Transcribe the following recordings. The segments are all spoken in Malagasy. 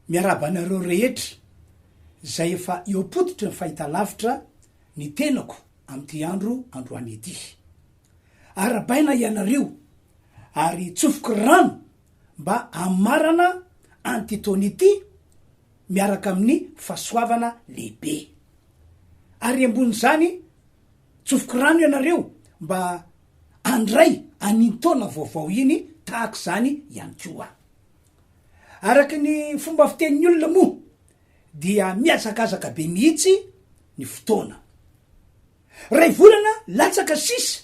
miarabanareo rehetra zay efa eopotitra ny fahitalavitra ny tenako amty androany ety. Arabaina ianareo ary tsofoky rano mba amarana antytony ity miaraka amin'ny fahasoavana lehibe. Ary ambony zany tsofoky rano ianareo mba andray anintona vaovao iny tahaka zany ihany koa. Araky ny fomba fitenin'ny olona moa dia miazakazaka be mihitsy ny fotoana. Ray volana latsaka sisa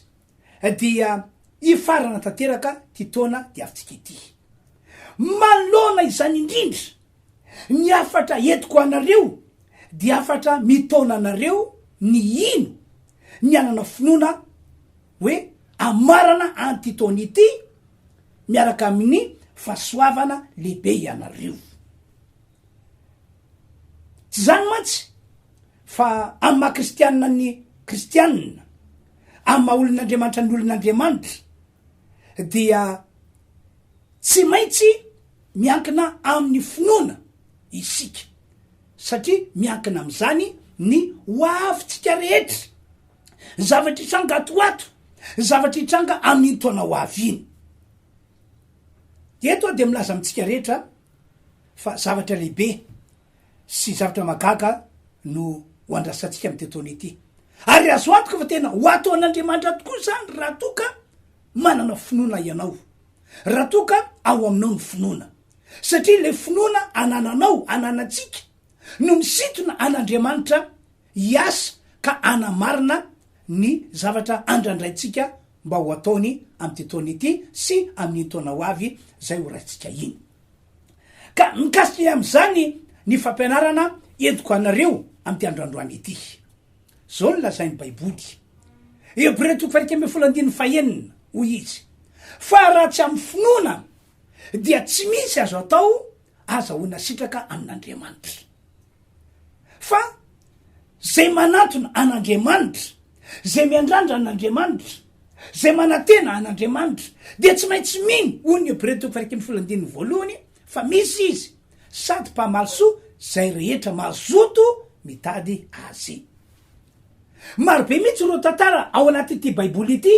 dia ifarana tanteraka ty taona diavintsika ity. Malona izany indrindra ny afatra entiko anareo dia afatra mitona anareo ny ino ny anana finoana hoe amarana antytony ity miaraka amin'ny fahasoavana lehibe ianareo. Tsy zany mantsy fa amin'ny maha-kristianina ny kristianina, amin'ny maha olon'Andriamanitra ny olon'Andriamanitra dia tsy maintsy miankina amin'ny finoana isika, satria miankina am'izany ny hoavintsika rehetra, zavatra hitranga atoato, zavatra hitranga amin'ny taona ho avy iny. Eto de milaza amitsika rehetra fa zavatra lehibe sy zavatra magaga no ho andrasantsika amy tetony ity. Ary azo antoka fa tena ho atao an'Andriamanitra tokoa zany raha toka manana finoana ianao, raha toka ao aminao ny finoana, satria le finoana anananao, ananatsika no misintona an'Andriamanitra hiasa ka anamarina ny zavatra andraindraitsika mba ho ataony amy tetony ity sy amin'ny taona ho avy zay ho raitsika iny. Ka mikasiky am'izany ny fampianarana entiko anareo amty androandroany ity. Zao ny lazain'ny baiboly Hebreo 12:9 hoy izy: fa raha tsy amy finoana dia tsy misy azo atao azahoana sitraka amin'Andriamanitra. Fa zay manatona an'Andriamanitra, zay miandrandra an'Andriamanitra, zay manatena an'Andriamanitra dia tsy maintsy mino hoy ny Hebreo 12:9 fa misy izy sady mpamalisoa zay rehetra mazoto mitady azy. Marobe mihitsy reo tantara ao anatyty baiboly ity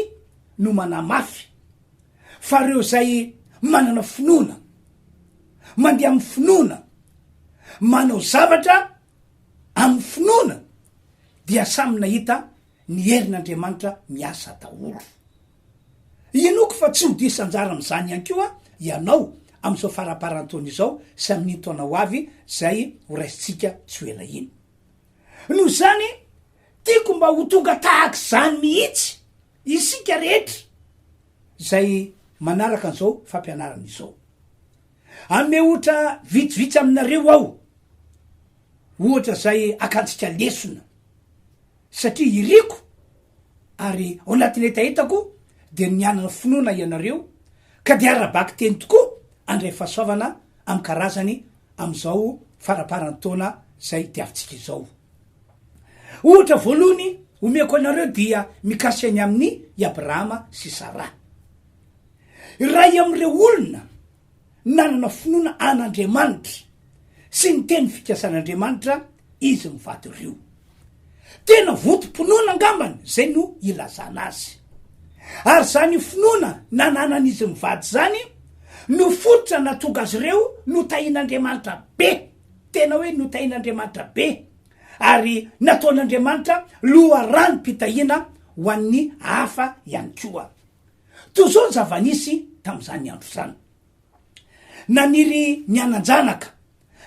no manamafy fa reo zay manana finoana, mandeha amy finoana, manao zavatra amy finoana dia samy nahita ny herin'Andriamanitra miasa daholo. Inoko fa tsy ho diso anjara am'izany ihany koa ianao am'izao faraparan-taona izao sy amin'ny taona ho avy zay ho raisitsika tsy ho ela iny. Noho zany tiako mba ho tonga tahaka zany mihitsy isika rehetra zay manaraka an'izao fampianarana izao. Ame ohatra vitsivitsy aminareo aho, ohatra zay akantsika lesona, satria iriko ary ao anatin'ny etaetako de nianana finoana ianareo ka de arabaky teny tokoa andray fahasoavana amy karazany am'izao faraparan'ny taona zay tiavitsika izao. Ohatra voalohany omeko anareo dia mikasiany amin'ny Abrahama sy Sara. Ray am'ireo olona nanana finoana an'Andriamanitra sy ny teny fikasan'Andriamanitra izy mivady reo. Tena votom-pinoana angambany zay no ilazana azy. Ary zany finoana nananan'izy mivady zany no fototra natonga azy ireo no tahin'Andriamanitra be, tena hoe no tahin'Andriamanitra be, ary nataon'Andriamanitra loharano-pitahina ho an'ny hafa ihany koa. Toy zao zava-nisy tam'izany andro zany. Naniry ny anan-janaka,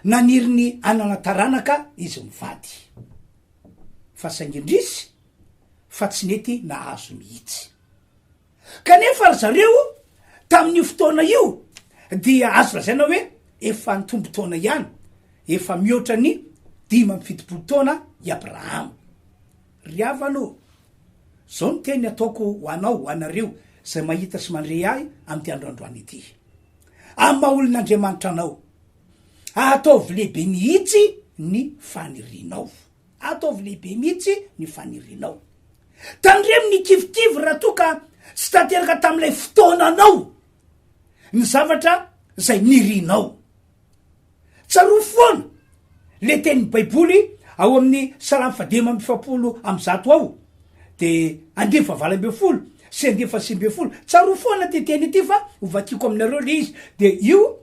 naniry ny anana-taranaka izy mivady. Fa saingindrisy fa tsy nety nahazo mihitsy. Kanefa zareo tamin'io fotoana io dia azo lazaina hoe efa nitombo taona ihany, efa mihoatra ny 5 taona i Abrahama. Ry havano, zao ny teny ataoko ho anao, ho anareo zay mahita sy mandre ahy amty androandroany ity. Amy maha olon'Andriamanitra anao, ataovy lehibe mihitsy ny fanirinao, ataovy lehibe mihitsy ny fanirinao. Tandremo ny kivikivy raha toka sy tanteraka tam'ilay fotoananao ny zavatra zay nirinao. tsaro foana le tenin'ny baiboly ao amin'ny salamy fadimy amby fapolo amy zato ao de andimy favalambe folo sy andimy fasimbe folo tsaro foana ty teny ity fa hovakiko aminareo le izy de io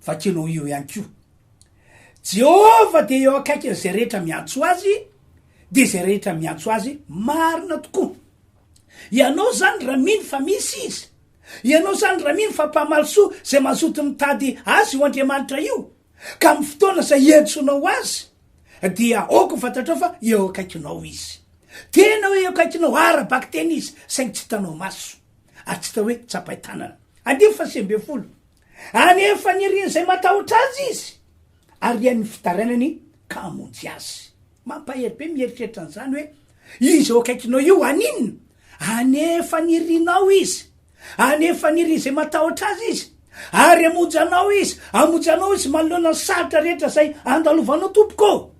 vakinao io ihany ko Jehova de eo akaiky zay rehetra miantso azy de zay rehetra miantso azy marina tokoa ianao zany raha mino fa misy izy ianao zany raha mino fa mpamalisoa zay mazoto mitady azy ho Andriamanitra io ka amy fotoana zay entsonao azy dia oko fantatrao fa eo akaikinao izy tena hoe eo akaikinao arabaky teny izy saingy tsy hitanao maso ary tsy ta hoe tsapaitanana andimy fasembe folo anefa niriny zay matahotra azy izy ary ian'ny fitarainany ka amonjy azy mampahery be mieritreritra an'izany hoe izy eo akaikinao io aninona anefa nirinao izy anefa niriny zay matahotra azy izy ary amonjanao izy manoloana ny saritra rehetra zay andalovanao tompoko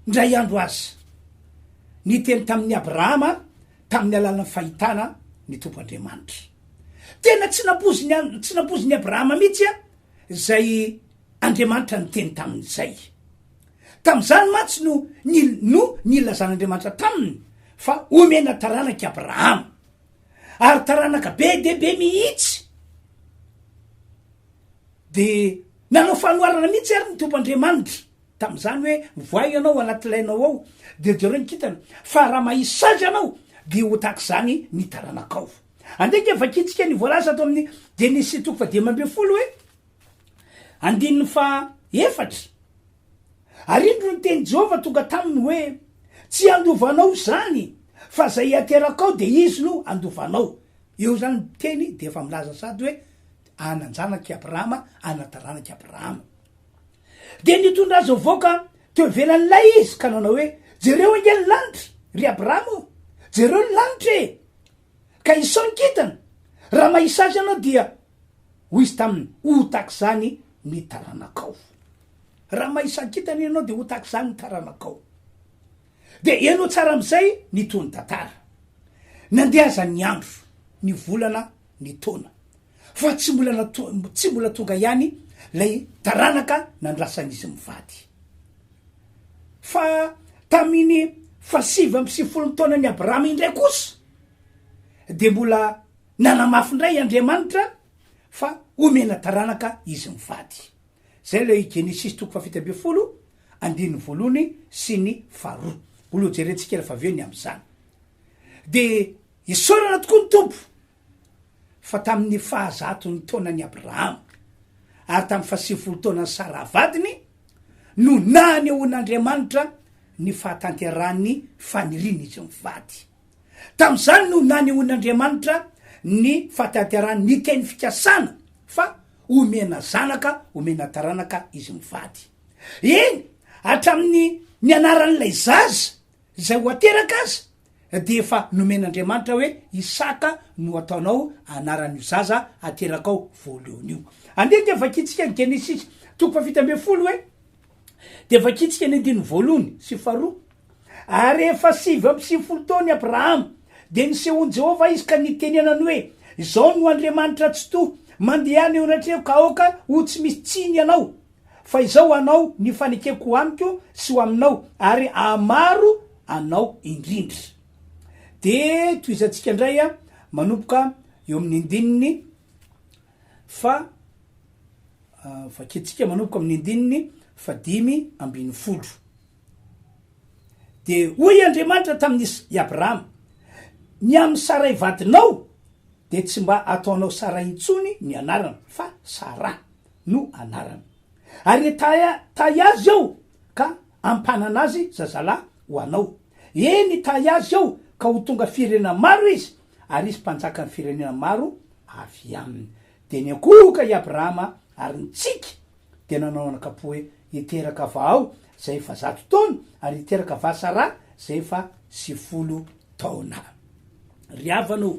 ndray andro azy ny teny tamin'ny Abrahama tamin'ny alalany fahitana ny tompo Andriamanitra tena tsy nampoziny Abrahama mihitsy a zay Andriamanitra ny teny tamin'izay tam'izany matsy no nilazan'Andriamanitra taminy fa omena taranaky Abrahama ary taranaka be de be mihitsy de nanao fanoarana mihitsy ary ny tompo Andriamanitra tam'izany hoe voay ianao anaty lainao ao de jereo nikitana fa raha mahisazy anao de ho tahaky zany ny taranakao andeke vakitsika ny voalaza ato amin'ny Genesis toko fadimy amby folo hoe andininy fa efatra ary indro ny teny Jehova tonga taminy hoe tsy andovanao zany fa zay aterakao de izy no andovanao eo zany teny de efa milaza sady hoe ananjanaky Abrahama anataranaky Abrahama de nitondra azy voaka teo ivelan'ilay izy ka nanao hoe jereo inge ny lanitra ry Abrahama jereo ny lanitra e ka isao nikitana raha mahisazy anao dia ho izy taminy ho tahaky zany ny taranakao raha mahisakitana ianao de ho tahaky zany ny taranakao de ianao tsara am'izay ny tony tantara nandehaza ny andro ny volana ny taona fa tsy mbola tonga ihany lay taranaka nandrasan'izy mivady fa tamin'ny fasivy amby sivifolo taona ny Abrahama indray kosa de mbola nanamafy indray Andriamanitra fa omena taranaka izy mivady zay le Genesis toko fafito amby folo andiny voalohany sy ny faharoa olo jerentsika rehefa avy eo ny am'izany de isaorana tokoa ny tompo fa tamin'ny fahazatony taonany Abrahama ary tamin'ny fasivifolo taonany Sara vadiny no nanehoan'Andriamanitra ny fahatanterany faniriny izy mivady tam'izany no nanehoan'Andriamanitra ny fahatanterany ny teny fikasana fa omena zanaka omena taranaka izy mivady eny hatramin'ny ny anaran'ilay zaza zay ho ateraka azy de efa nomen'Andriamanitra hoe Isaka no ataonao anaran'io zaza aterakao voalohan'io andeke vakitsika ny Genesis toko fafito amby folo hoe de vakitsika ny andiny voalohany sy faharoa ary efa sivy amby sivifolo taony Abrahama de nisehony Jehova izy ka nitenenany hoe izao no Andriamanitra tsy to mandehany eo anatreo ka aoka ho tsy misy tsiny ianao fa izao anao ny fanekeko ho amiko sy ho aminao ary amaro anao indrindra de toizantsika indray a manomboka eo amin'ny andininy fa vakitsika manomboka amin'ny andininy fadimy ambiny folo de hoy Andriamanitra tamin'ny Abrahama ny amy Sarai vadinao de tsy mba ataonao Sarai intsony ny anarana fa Sara no anarana ary tay azy ao ka ampanana azy zazalahy ho anao eny tay azy ao ka ho tonga firenena maro izy ary izy mpanjaka ny firenena maro avy aminy de ny akoka i Abrahama ary nitsika de nanao anakapo hoe iteraka vao zay efa 100 taona ary iteraka va Sara zay efa 90 taona riavanao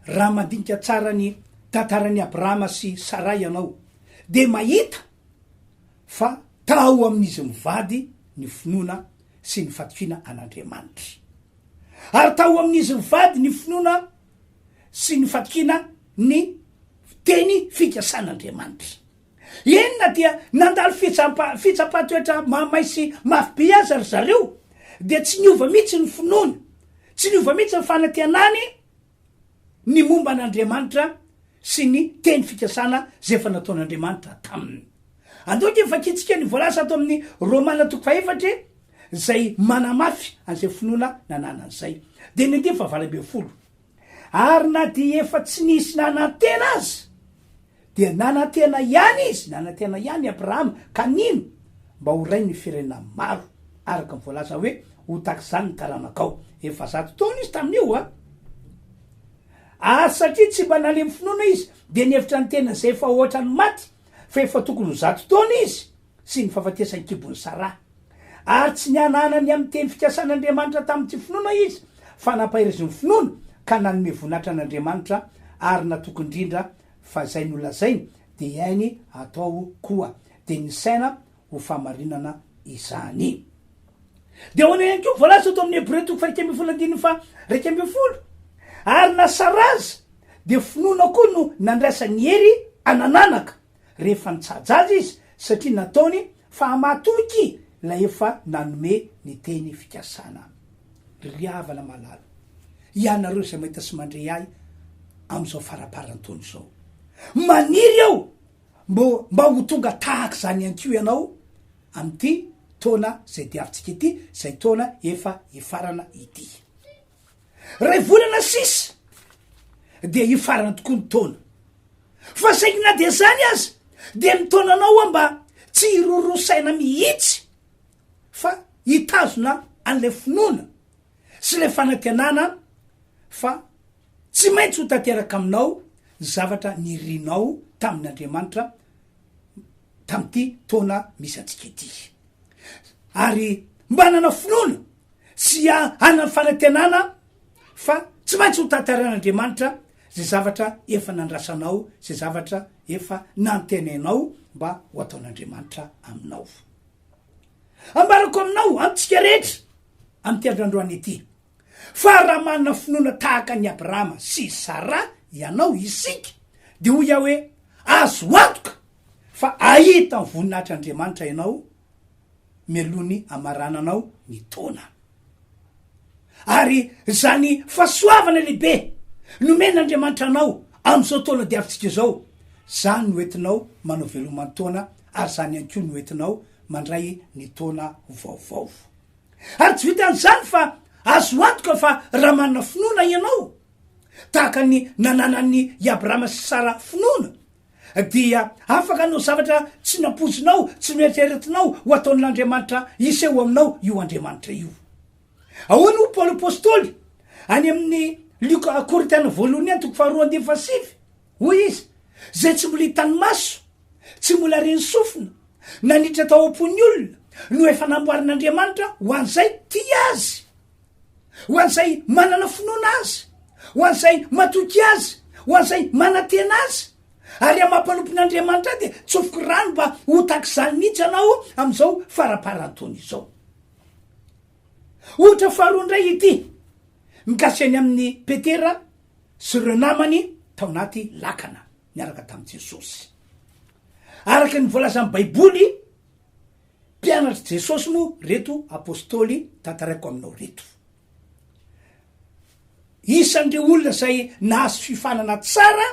raha mandinika tsara ny tantarany Abrahama sy Sara ianao de mahita fa tao amin'izy mivady ny finoana sy ny fatikina an'Andriamanitra ary tao amin'izy mivady ny finoana sy ny fatikina ny teny fikasan'Andriamanitra enina dia nandalo fitsapatoetra mamaisy mafybe azy ry zareo de tsy niova mihitsy ny finoana, tsy niova mihitsy ny fanantenany ny momba an'Andriamanitra sy ny teny fikasana zay efa nataon'Andriamanitra taminy. Andoky efa kitsika ny voalasa ato amin'ny Romana 4 zay manamafy an'izay finoana nananan'izay. De ny andiny 20 ary na di efa tsy nisy nanantena azy dia nanantena ihany izy, nanantena ihany Abrahama kanino mba ho ray ny firenena maro araka mivoalaza hoe ho tak'izany ny taranakao. Efa 100 taona izy tamin'io satria tsy mba nalemy finoana izy de nihevitra ny tena zay efa ohatra ny maty fa efa tokony ho 100 taona izy sy ny fahafatesany kibony Sara. Ary tsy niananany amin'ny teny fikasan'Andriamanitra tamin'ity finoana izy fa nampahiriziny finoana ka nanome voninahitra an'Andriamanitra ary natoky indrindra fa zay ny olazainy de iainy atao koa de ny saina ho famarinana izany. De hoana ihany koa voalaza ato amin'ny Hébreu 2:20 ary nasaraza de finoana koa no nandraisa ny hery anananaka rehefa nitsajaja izy satria nataony fa hamatoky la efa nanome ny teny fikasana. Ry havana malala ianareo zay mahita sy mandre ahy am'izao faraparan-taony zao, maniry ao mba ho tonga tahaka zany ihany kio ianao am'ty taona zay diavitsika ity, zay taona efa ifarana ity. Ray volana 6 de ifarana tokoa ny taona fa saingina de zany azy de mitaonanao mba tsy hirorosaina mihitsy fa hitazona an'le finoana sy le fanantenana fa tsy maintsy ho tanteraka aminao zavatra nirinao tamin'Andriamanitra tam'ty taona misy atsika ity. Ary mba nana finoana sy ana fanantenana fa tsy maintsy ho tantaran'Andriamanitra zay zavatra efa nandrasanao, zay zavatra efa nantenainao mba ho ataon'Andriamanitra aminao. Ambarako aminao amitsika rehetra am'ty androandroany ity fa raha manana finoana tahaka ny Abrahama sy Sara ianao isika de ho ia hoe azo antoka fa ahita ny voninahitr'Andriamanitra ianao mialony amarananao ny taona. Ary zany fahasoavana lehibe nomen'Andriamanitra anao am'izao taona diavitsika zao, zany no entinao manao velomany taona ary zany ihany koa no entinao mandray ny taona vaovao. Ary tsy vitan'izany fa azo antoka fa raha manana finoana ianao tahaka ny nananany Abrahama sy Sara finoana dia afaka anao zavatra tsy napozinao, tsy noeritreretinao ho ataon'Andriamanitra iseho aminao io Andriamanitra io. Ahoana ho Paoly apôstôly any amin'ny Korintana 2:7 hoy izy zay tsy mbola hitany maso, tsy mbola reny sofina nanitra tao am-pony olona no efa namboarin'Andriamanitra ho an'izay tia azy, ho an'izay manana finoana azy, ho an'izay matoky azy, ho an'izay manantena azy. Ary amampanompon'Andriamanitra de tsofoko rano mba ho tak'izany mihitsy anao am'izao faraparan-taona izao. Ohatra faharoa indray ity mikasy any amin'ny Petera sy ireo namany tao anaty lakana niaraka tamin'i Jesosy. Araka ny voalazan'ny Baiboly, mpianatra Jesosy moa reto apôstôly tantaraiko aminao reto. Isan'ireo olona zay nahazo fifanana tsara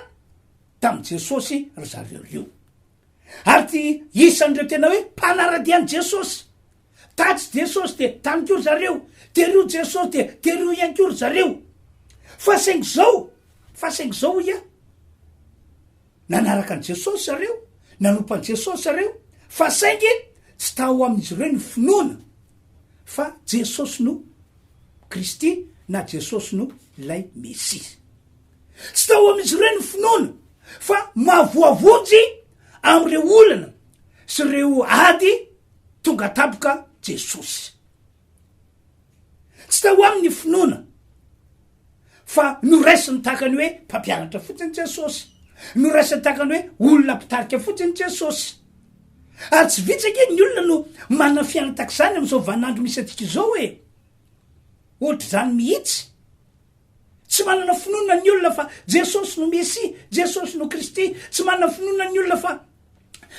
tamin'i Jesosy ry zareo io. Ary ty isan'ireo tena hoe mpanaradian'i Jesosy. Tatsy Jesosy de taniko zareo, terio Jesosy de terio ihany koa ry zareo. Fa saingy zao ia nanaraka an' Jesosy zareo, nanompa an' Jesosy zareo, fa saingy tsy tao amin'izy ireo ny finoana fa Jesosy no Kristy na Jesosy no ilay Mesia. Tsy tao amin'izy ireo ny finoana fa mavoavonjy am'ireo olana sy ireo ady tonga tapoka Jesosy. Tsy tao amin'ny finoana fa noraisiny tahakany hoe mpampianatra fotsiny Jesosy, noraisiny tahakany hoe olona mpitarika fotsiny Jesosy. Ary tsy vitsaka ny olona no manana fiaina tak'izany am'izao vanandro misy atsika izao hoe ohatra zany mihitsy. Tsy manana finoana ny olona fa Jesosy no Mesia, Jesosy no Kristy. Tsy manana finoana ny olona fa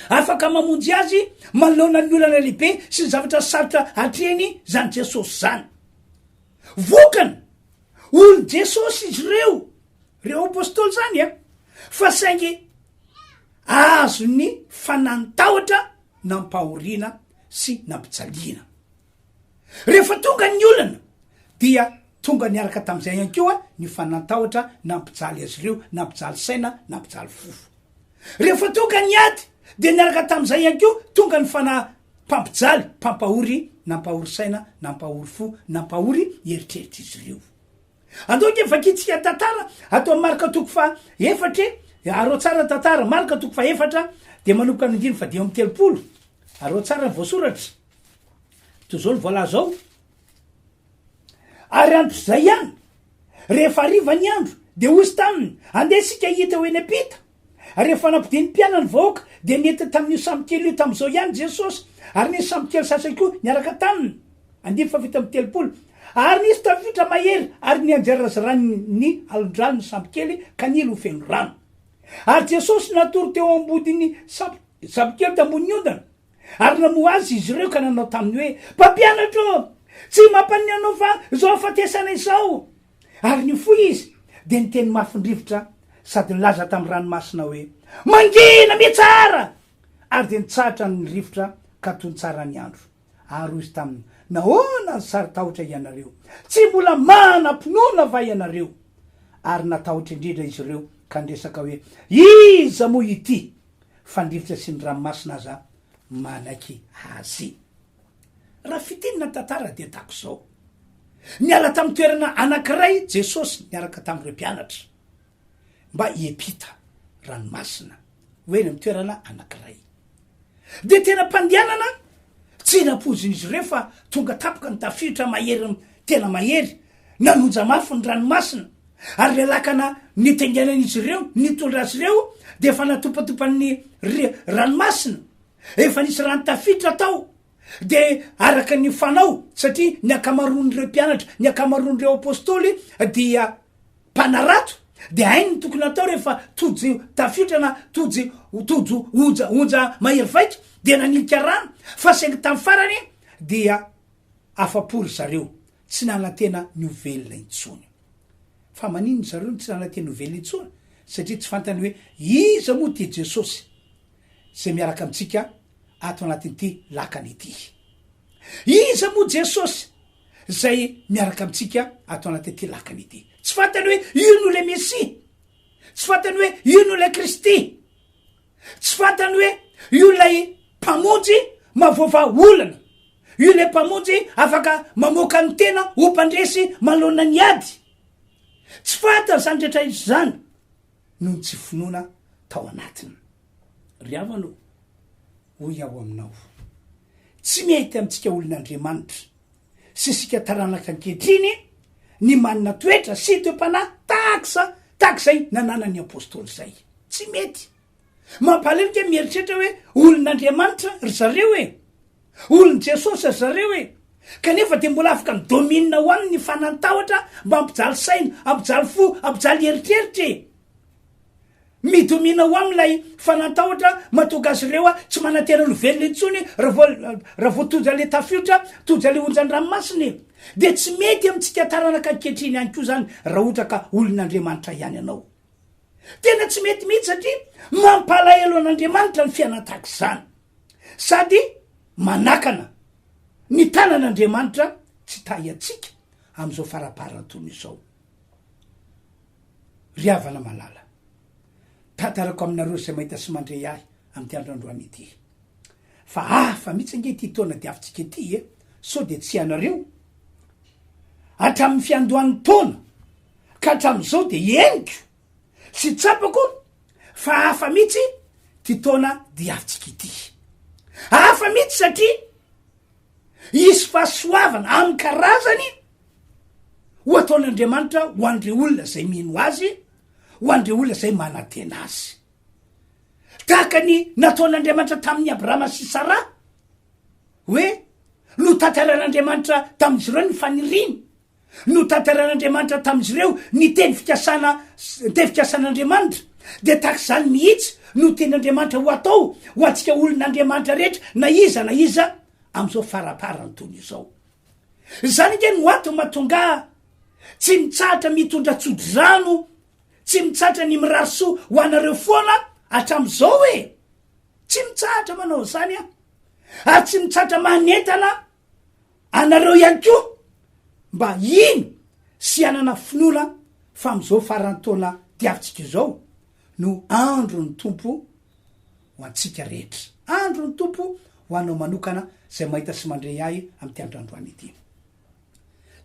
afaka mamonjy azy manoloana ny olana lehibe sy ny zavatra sarotra atreny zany Jesosy zany. Vokany olo Jesosy izy reo apôstôly zany fa saingy azo ny fanantahotra nampahoriana sy nampijaliana. Rehefa tonga ny olana dia tonga niaraka tam'izay ihany koa ny fanantahotra nampijaly azy ireo, nampijaly saina, nampijaly fofo. Rehefa tonga ny ady de niaraka tam'izay ihany koa tonga ny mpampijaly, mpampahory, nampahory saina, nampahory fo, nampahory eritreritra izy ireo. Andoke vakitsika tantara atao marika toko fa efatra, arao tsara tantara marika toko fa efatra de manomboka ny 9:30. Arao tsara voasoratra to zao ny voala zao. Ary andro zay ihany rehefa hariva ny andro de ozy taminy andeha sika hita ho eny apita. Rehefa nampidiny mpianany vahoaka de nety tamin'io samykely io tam'izao ihany Jesosy, ary nisy samykely sasany koa niaraka taminy 9:30. Ary nisy tafitra mahery ary ny anjarazarany alondrano ny samykely kanily ho feno rano. Ary Jesosy natory teo ambodiny samykely tambony ondana ary namoa azy izy ireo ka nanao taminy hoe mpampianatra tsy mampany anao fa zao afatesana izao. Ary ny fo izy de niteny mafindrivotra sady nilaza tamy ranomasina hoe mangina mitsara, ary de nitsahatra ny rivotra ka toy ny tsara ny andro. Ary izy taminy nahoana ny saritahotra ianareo, tsy mbola manam-pinoana va ianareo. Ary natahotra indrindra izy ireo ka ndresaka hoe iza moa ity fandrivotra sy ny ranomasina aza manaky azy. Raha fitinina tantara de tako zao. Niala tamy toerana anankiray Jesosy niaraka tam'ireo mpianatra mba hiepita ranomasina hoe ny toerana anankiray. De tena mpandehanana tsy napoziny izy ireo fa tonga tapoka ny tafiditra mahery, tena mahery, nanonja mafy ny ranomasina. Ary le lakana nitenganan'izy ireo, nitondra azy ireo de efa natopatopan'ny ranomasina, efa nisy rano tafiditra tao. De araka ny fanao satria ny akamaroan'ireo mpianatra, ny akamaroan'ireo apôstôly dia mpanarato, de hainy ny tokony atao rehefa tojo tafiditra na tojo onja mahery vaika de nanilika rano. Fa saingy tamy farany dia afapory zareo, tsy nanantena ny ovelona intsony. Fa manino zareo tsy nanantena ny ovelona intsony satria tsy fantany hoe iza moa ty Jesosy zay miaraka amitsika ato anatin'ity lakany ity. Iza moa Jesosy zay miaraka amitsika ato anatin'ity lakany ity. Tsy fantany hoe ino le Messia, tsy fantany hoe ino le Kristy, tsy fantany hoe io lay mpamonjy mavova olana, io le mpamonjy afaka mamoaka ny tena ho mpandresy malona ny ady. Tsy fantany zany rehetra izy zany noho ny tsy finoana tao anatiny. Ry avanao, hoy aho aminao, tsy mety amitsika olon'Andriamanitra sy sika taranaka ankehitriny ny manana toetra sy toe-panahy tahak'izay nanana ny apôstôly zay. Tsy mety. Mampalelika mieritreritra hoe olon'Andriamanitra ry zareo olon Jesosy ry zareo kanefa de mbola afaka midominina ho aminy fanantahotra mba ampijaly saina, ampijaly fo, ampijaly eritreritra. Midomina ho am'lay fanantahotra matonga azy ireo tsy manantena ny velona intsony raha vo toja le tafiotra, toja le onjany ranomasiny. De tsy mety amitsika taranaka ankehitriny ihany koa zany raha ohatra ka olon'Andriamanitra ihany ianao. Tena tsy mety mihitsy satria mampalahelo an'Andriamanitra ny fiainana zany, sady manakana ny tanan'Andriamanitra tsy tahy atsika am'izao faraparan-tony izao. Ry havana malala, tantarako aminareo zay mahita sy mandray ahy am'ty androandroany ity. Fa hafa mihitsy ange ty taona diavitsika ity so de tsy anareo hatramin'ny fiandohan'ny taona ka hatram'izao de eniko sy tsapako fa hafa mihitsy ty taona diavitsika ity. Hafa mihitsy satria isy fahasoavana amin'ny karazany ho ataon'Andriamanitra ho andreo olona zay mino azy, ho andreo olona zay manantena azy. Tahaka ny nataon'Andriamanitra tamin'ny Abrahama sy Sara hoe no tantaran'Andriamanitra tamin'izy ireo ny faniriny no tantaran'andriamanitra tam'izy ireo ny teny fikasan'andriamanitra de taky zany mihitsy no tenyandriamanitra ho atao ho atsika olon'andriamanitra rehetra na iza am'izao faraparany tony izao. Zany nge no ato mahatonga tsy mitsahatra mitondra tsodrano, tsy mitsahatra ny miraroso ho anareo foana hatram'izao hoe tsy mitsahatra manao zany ary tsy mitsahatra manentana anareo ihany ko mba iny sy anana finoana fa am'izao farantaona tiavitsika izao no andro ny tompo ho antsika rehetra, andro ny tompo ho anao manokana zay mahita sy mandray ahy am'ty androandroany ity.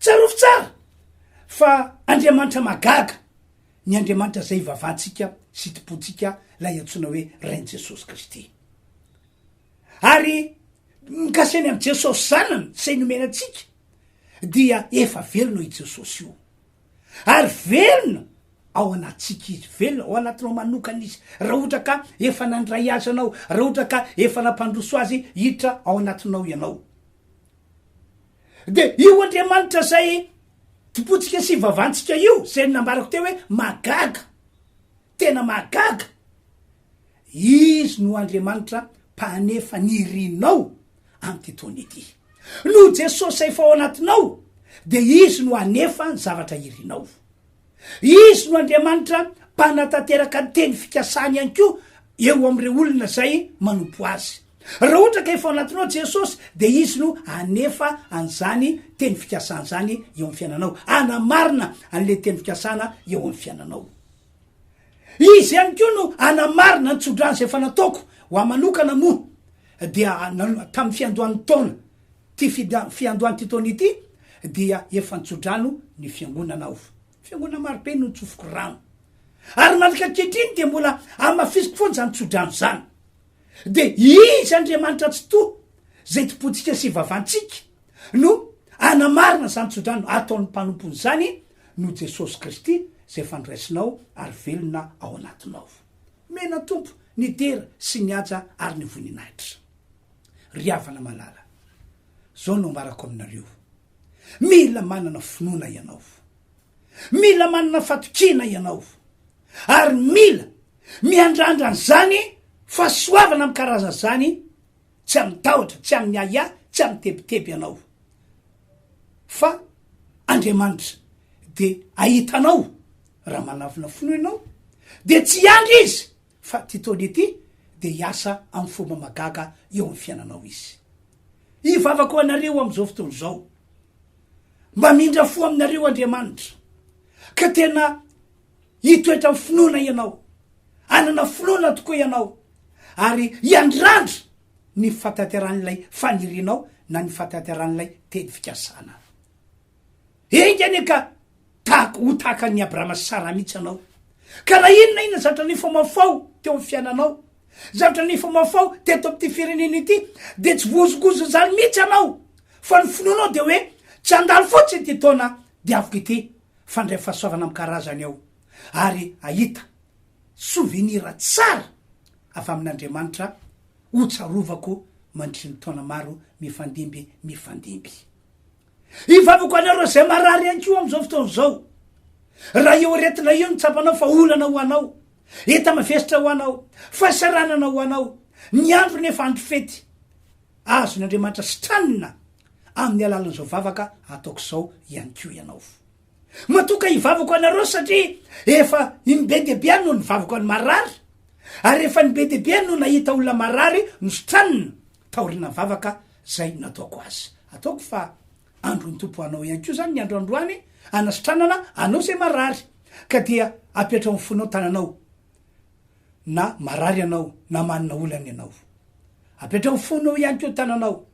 Tsarofo tsara fa andriamanitra magaga ny andriamanitra zay vavantsika sy topontsika lay antsona hoe Rainy Jesosy Kristy. Ary mikaseny am' Jesosy zanany say nomena atsika dia efa velona i Jesosy io, ary velona ao anatsika izy, velona ao anatinao manokana izy. Raha ohatra ka efa nandray azy anao, raha ohatra ka efa nampandroso azy hiditra ao anatinao ianao. De io andriamanitra zay topontsika sy vavantsika io zay nambarako teo hoe magaga, tena magaga, izy no andriamanitra mpanefa ny irinao am'ty taona ity. No Jesosy efa ao anatinao de izy no anefa ny zavatra irinao. Izy no andriamanitra mpanatanteraka ny teny fikasany ihany ko eo am'ireo olona zay manompo azy. Raha ohatra ka efa ao anatinao Jesosy de izy no anefa an'zany teny fikasana zany eo amin'ny fiainanao, anamarina an'le teny fikasana eo amin'ny fiainanao. Izy ihany ko no anamarina ny tsodrano zay efa nataoko ho amanokana moa dia tamin'ny fiandohan'ny taona ty fiandohany ty taona ity dia efa nitsodrano ny fiangonanao, fiangona marobe no nitsofoko rano, ary malakakehitriny de mbola amafisiko foana zany tsodrano zany. De izy andriamanitra tsy to zay topontsika sy vavantsika no anamarina zany tsodrano ataon'ny mpanompony zany no Jesosy Kristy zay fandraisinao ary velona ao anatinao. Mena tompo ny tera sy ny aja ary ny voninahitra. Ry havana malala, zao no ambarako aminareo, mila manana finoana ianao, mila manana fatokina ianao, ary mila miandrandra zany fahasoavana amy karaza zany, tsy amy tahotra, tsy amy aya, tsy amy tebiteby ianao, fa andriamanitra de ahitanao raha manavina finoa ianao de tsy andry izy fa ty taona ity de hiasa amy fomba magaga eo amy fiainanao izy. Ivavako anareo am'izao fotoana zao, mba mindra fo aminareo andriamanitra ka tena hitoetra amy finoana ianao, anana finoana tokoa ianao, ary iandrandra ny fatateran'ilay fanirinao na ny fatateran'ilay teny fikasana. Engany ka ho tahaka ny Abrahama sy Sara mihitsy anao, ka raha inona zavatra nifa mafao teo amy fiainanao, zavatra nifa mafao teto am'ty firenena ity de tsy vozogozo zany mihitsy anao, fa ny finoanao de hoe tsy andalo fotsiny ty taona de afaka ity fandray fahasoavana amy karazany ao, ary ahita souvenir tsara avy amin'Andriamanitra ho tsarovako mandritry ny taona maro mifandimby. Ivavako anareo zay marary anko am'izao fotoana zao, raha eo aretina io ny tsapanao fa olana ho anao, eta mavesitra ho anao, fahasaranana ho anao, ny andro nefa andro fety, azon'Andriamanitra sitranina amin'ny alalan'izao vavaka ataoko zao ihany ko ianao. Matoka ivavako anareo satria efa nibe debiany no nivavako any marary, ary efa nibe debiany no nahita olona marary no sitranina taorina vavaka zay nataoko azy. Ataoko fa andro ny tompo anao ihany ko zany ny androandroany anasitranana anao zay marary, ka dia apetra amin'ny fonao tananao na marary anao na manina olana ianao, apetra amin'ny fonao ihany ko tananao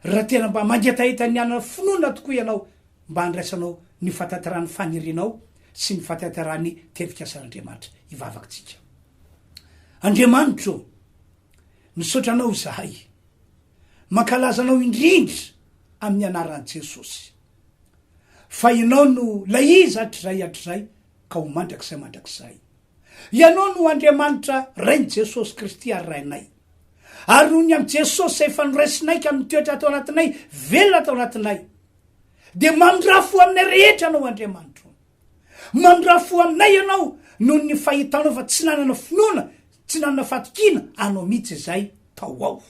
raha tena mba mangetahita ny anana finoana tokoa ianao, mba andraisanao ny fatatarany fanirinao sy ny fatatarany teny fikasan'Andriamanitra. Ivavakitsika Andriamanitra misaotranao zahay, mankalazanao indrindra amin'ny anaran'i Jesosy, fa ianao no lay izy hatrizay ka ho mandrakizay. Ianao no Andriamanitra Rainy Jesosy Kristy ary rainay, ary noho ny amy Jesosy zay faniraisinay ka mitoetra atao anatinay, velona atao anatinay, de mandrafo aminay rehetra anao Andriamanitra, mandrafo aminay ianao noho ny fahitanao fa tsy nanana finoana, tsy nanana fatikina anao mihitsy izay tao ao.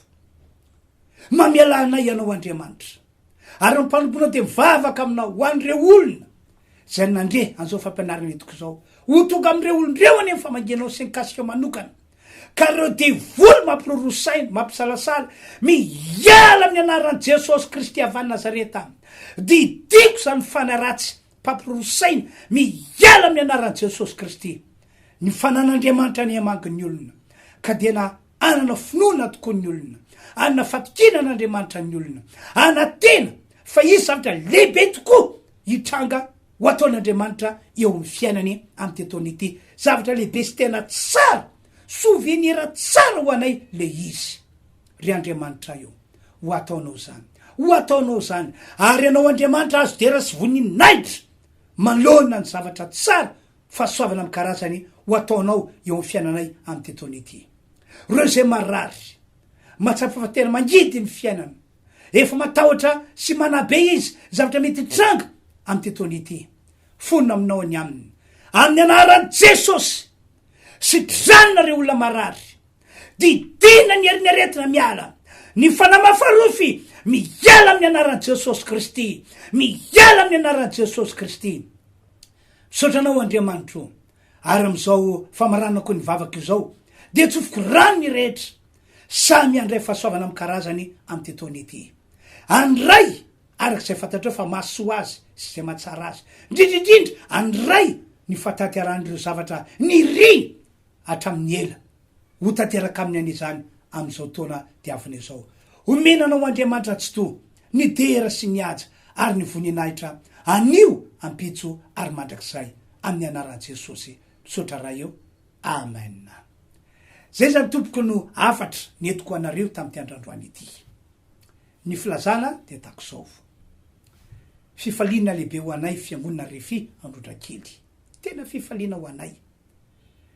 Mamiala anay ianao Andriamanitra, ary mpanomponao de mivavaka aminao ho an'ireo olona zay nandre an'izao fampianarana itoko zao, ho tonga am'ireo olondreo any amin'ny famangenao sy nikasika manokana, ka reo devoly mampirorosaina, mampisalasala, miala amin'ny anaran'i Jesosy Kristy avy any Nazareta, didiko zany fanaratsy mpampirorosaina, miala amin'ny anaran'i Jesosy Kristy, ny fanan'Andriamanitra ny hamangy ny olona, ka dia na anana finoana tokoa ny olona, anana fatikina n'Andriamanitra ny olona, anatena fa izy zavatra lehibe tokoa hitranga ho ataon'Andriamanitra eo amin'ny fiainany amin'ny tetony ity, zavatra lehibe sy tena tsara, souvenir tsara ho anay le izy ry Andriamanitra io, ho ataonao zany, ho ataonao zany, ary anao Andriamanitra azo dera sy voninaitra malona ny zavatra tsara fahasoavana amin'ny karazany ho ataonao eo amin'ny fiainanay amin'ny tetony ity. Reo zay marary mahatsapa fa tena mangidy ny fiainana, efa matahotra sy manabe izy zavatra mety tranga amin'ny tetony ity, fonina aminao any aminy, amin'ny anaran'i Jesosy, sitranareo olona marary, didina ny herinyaretina miala, ny fanamafarofy miala amin'ny anaran'i Jesosy Kristy, miala amin'ny anaran'i Jesosy Kristy. Misaotranao Andriamanitra, ary am'izao famaranako ny vavaka izao de tsofoko rano ny rehetra, samy andray fahasoavana amin'ny karazany amin'ny tetony ity, andray arak'izay fantatreo fa mahasoa azy sy zay mahatsara azy, indrindrindrindra andray ny fatanteran'ireo zavatra ny ry hatramin'ny ela ho tanteraka amin'ny an'izany amin'izao taona diavina izao. Omenanao Andriamanitra tsy to ny dera sy ny aja ary ny voninahitra anio ampitso ary mandrakizay amin'ny anaran'i Jesosy, misaotra raha eo, amen. Zay zany tompoko no afatra netiko anareo tamin'ity androandroany ity. Ny filazana de tako zao: fifaliana lehibe ho anay fiangonana RHEFI Androndrakely, tena fifaliana ho anay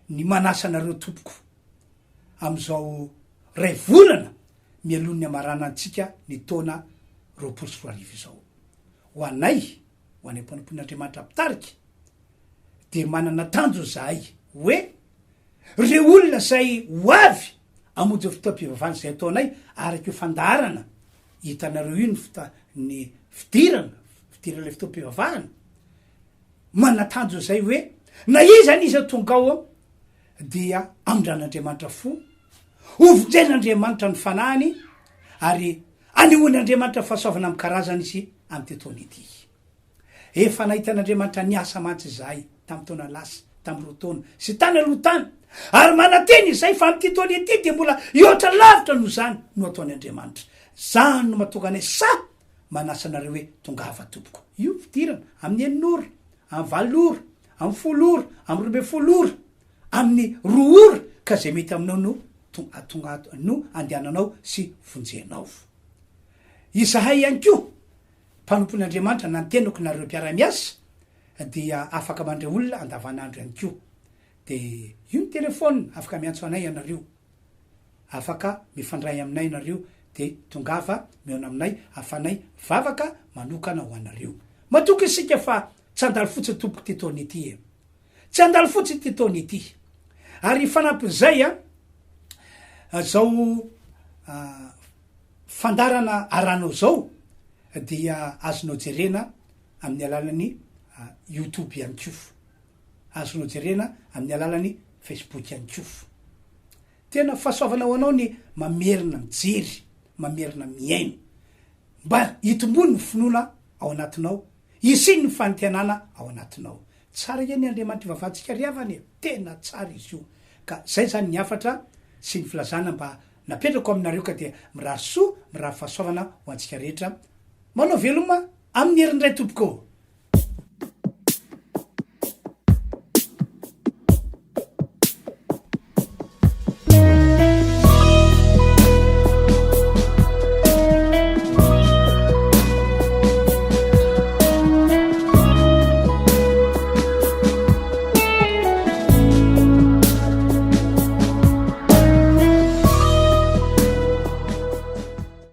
ny manasa anareo tompoko am'izao ray volana mialon'ny amarana antsika ny taona 2024 izao. Ho anay, ho anay mpanompon'Andriamanitra pitariky, de manana tanjo zahay hoe reo olona zay ho avy amonjy fotoam-pivavahana zay ataonay araky io fandarana hitanareo io ny fidirana le fotoam-pivavahana, manana tanjo zay hoe na izany izy tonga ao dia amindran'Andriamanitra fo, ovonjain'Andriamanitra ny fanahany, ary anehoan'Andriamanitra fahasoavana amin'ny karazany izy amin'ny tetony ity. Efa nahitan'Andriamanitra niasa mantsy zahay tamin'ny taona lasa, tamin'ny roa taona sy tany aloha tany, ary manateny izay fa amin'ny tetony ity de mbola ioatra lavitra no zany no ataony Andriamanitra. Zany no mahatonga anay sa manasa anareo hoe tongava tompoko, io fidirana amin'ny 9 ora, amin'ny 20 ora, amin'ny 10 ora, amin'ny 12 ora, amin'ny 2 ora, ka zay mety aminao no andehananao sy vonjenao. Izahay ihany koa mpanompon'Andriamanitra nantenako nareo mpiara-miasa dia afaka mandray olona andavanandro ihany koa, de io ny telefôna afaka miantso anay ianareo, afaka mifandray aminay ianareo, de tongava miona aminay afanay vavaka manokana ho anareo. Matoky isika fa tsy andalo fotsiny tompoko ty taony ity, tsy andalo fotsiny ty taony ity, ary fanampin'izay zao fandarana aranao zao dia azonao jerena amin'ny alalan'ny YouTube ihany koa, azonao jerena amin'ny alalan'ny Facebook ihany koa. Tena fahasoavanao anao ny mamerina mijery, mamerina miaino, mba hitombony ny finoana ao anatinao, isiny ny fantenana ao anatinao. Tsara iany Andriamanitra vavantsika riavany, tena tsara izy io. Ka zay zany ny afatra sy ny filazana mba napetrako aminareo, ka dia mirary soa, mirary fahasoavana ho antsika rehetra. Manao veloma amin'ny herindray tompoko.